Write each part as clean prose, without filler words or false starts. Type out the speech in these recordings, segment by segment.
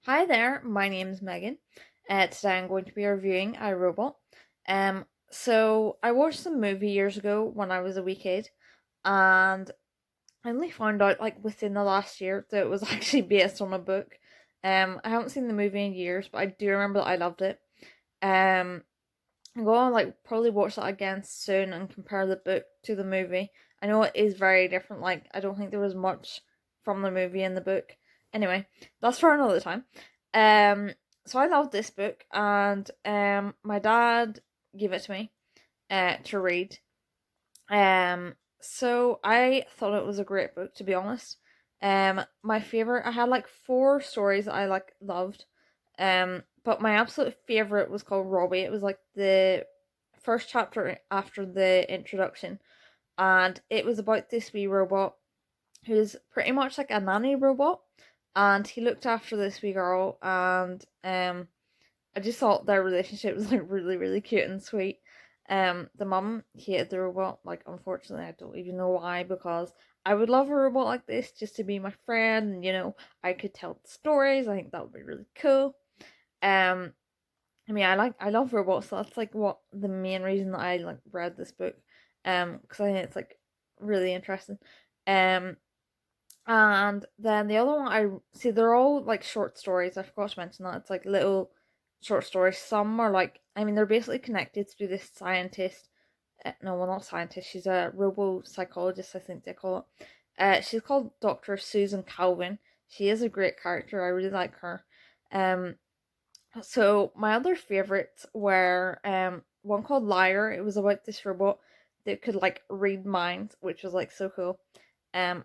Hi there, my name's Megan. Today I'm going to be reviewing iRobot. So I watched the movie years ago when I was a wee kid, and I only found out like within the last year that it was actually based on a book. I haven't seen the movie in years, but I do remember that I loved it. Um, I'm gonna like probably watch that again soon and compare the book to the movie. I know it is very different. Like I don't think there was much from the movie in the book. Anyway, that's for another time. Um, so I loved this book, and my dad gave it to me, to read. So I thought it was a great book, to be honest. My favorite, I had like four stories that I like loved. But my absolute favorite was called Robbie. It was like the first chapter after the introduction, and it was about this wee robot who's pretty much like a nanny robot, and he looked after this wee girl, and I just thought their relationship was like really cute and sweet. The mum hated the robot. Like, unfortunately, I don't even know why, because I would love a robot like this just to be my friend, and I could tell stories. I think that would be really cool. Um, I mean, I love robots, so that's like what the main reason that I like read this book. Because I think it's like really interesting. Um, and then the other one I see, they're all like short stories. I forgot to mention that. It's like little short stories. Some are like, I mean, they're basically connected to this scientist. No, well, not scientist. She's a robo psychologist, I think they call it. She's called Dr. Susan Calvin. She is a great character. I really like her. Um, so my other favorites were one called Liar. It was about this robot that could like read minds, which was like so cool. Um,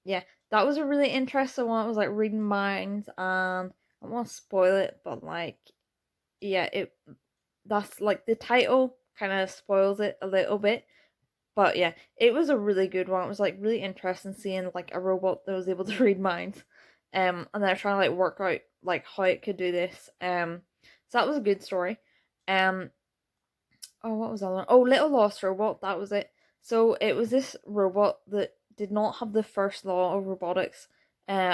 yeah, that was a really interesting one. It was like reading minds, and I don't want to spoil it, but like, yeah, that's like the title kind of spoils it a little bit. But yeah, it was a really good one. It was like really interesting seeing like a robot that was able to read minds. And they're trying to like work out like how it could do this. So that was a good story. Um, oh, what was that one? Oh, Little Lost Robot. That was it. So it was this robot that did not have the first law of robotics,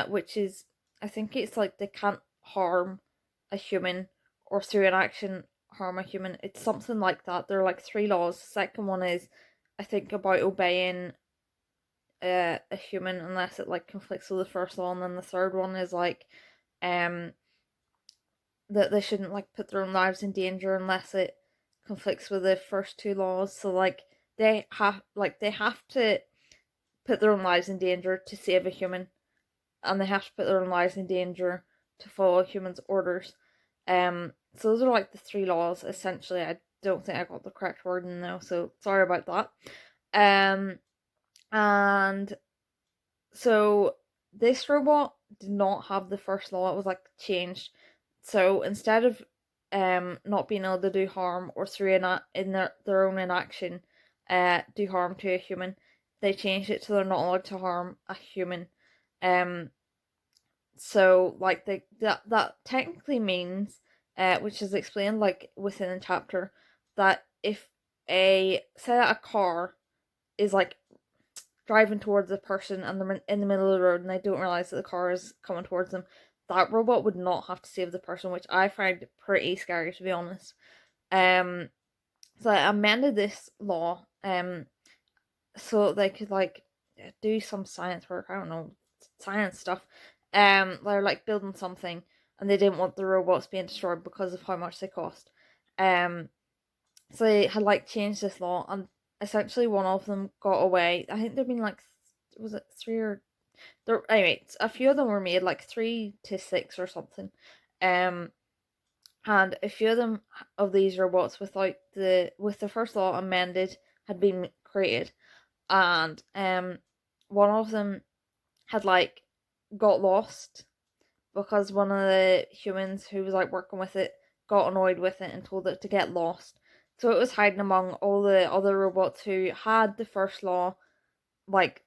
which is, I think it's like they can't harm a human or through an action harm a human. It's something like that. There are like three laws. The second one is, I think, about obeying a human unless it like conflicts with the first law, and then the third one is like, um, that they shouldn't like put their own lives in danger unless it conflicts with the first two laws. So like they have to put their own lives in danger to save a human, and they have to put their own lives in danger to follow a human's orders. So those are like the three laws essentially. I don't think I got the correct wording though, so sorry about that. Um, and so this robot did not have the first law. It was like changed. So instead of not being able to do harm or through in their own inaction do harm to a human, they changed it to they're not allowed to harm a human. Um so like that technically means which is explained like within the chapter, that if a say that a car is like driving towards a person and they're in the middle of the road and they don't realize that the car is coming towards them, that robot would not have to save the person, which I find pretty scary, to be honest. Um, so I amended this law, so they could like do some science work. I don't know, science stuff. They're like building something, and they didn't want the robots being destroyed because of how much they cost. Um, so they had like changed this law, and essentially one of them got away. I think there've been like, was it three or there? Anyway, a few of them were made, like 3 to 6 or something. Um, and a few of them of these robots without the first law amended had been created, and one of them had like got lost because one of the humans who was like working with it got annoyed with it and told it to get lost. So it was hiding among all the other robots who had the first law like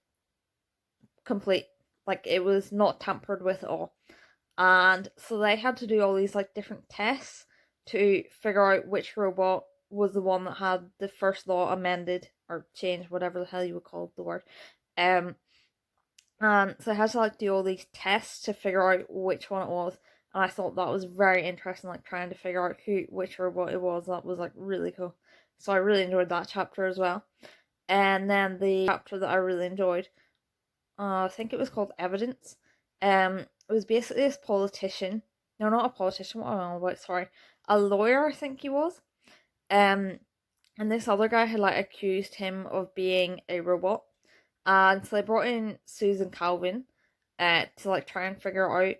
complete. Like it was not tampered with at all. And so they had to do all these like different tests to figure out which robot was the one that had the first law amended or changed, whatever the hell you would call the word. Um and so I had to like do all these tests to figure out which one it was. and I thought that was very interesting, like trying to figure out which robot it was. That was like really cool. So I really enjoyed that chapter as well. And then the chapter that I really enjoyed, I think it was called Evidence. It was basically this politician. No, not a politician. What am I on about? Sorry, a lawyer. I think he was. Um, and this other guy had like accused him of being a robot, and so they brought in Susan Calvin, to like try and figure out,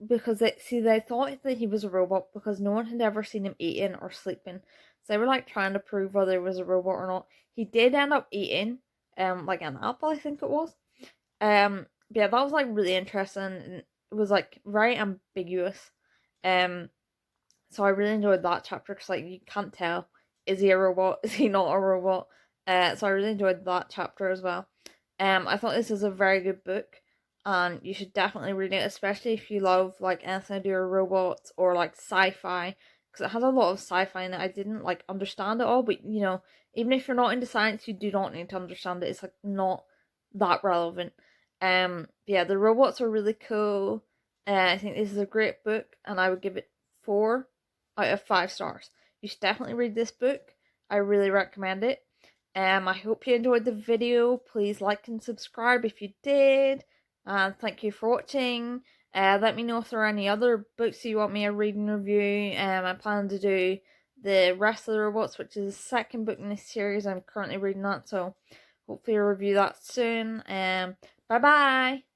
because they thought that he was a robot because no one had ever seen him eating or sleeping, so they were like trying to prove whether he was a robot or not. He did end up eating, like an apple, I think it was. But yeah, that was like really interesting, and it was like very ambiguous. Um, so I really enjoyed that chapter because like you can't tell, is he a robot, is he not a robot? So I really enjoyed that chapter as well. I thought this is a very good book, and you should definitely read it, especially if you love like anything to do with robots or like sci-fi, because it has a lot of sci-fi in it. I didn't like understand it all, but you know, even if you're not into science, you do not need to understand it. It's like not that relevant. Yeah, the robots are really cool. I think this is a great book, and I would give it 4 out of 5 stars. You should definitely read this book. I really recommend it. I hope you enjoyed the video. Please like and subscribe if you did. And thank you for watching. Let me know if there are any other books you want me to read and review. I plan to do the rest of the robots, which is the second book in this series. I'm currently reading that, so hopefully I'll review that soon. Bye bye.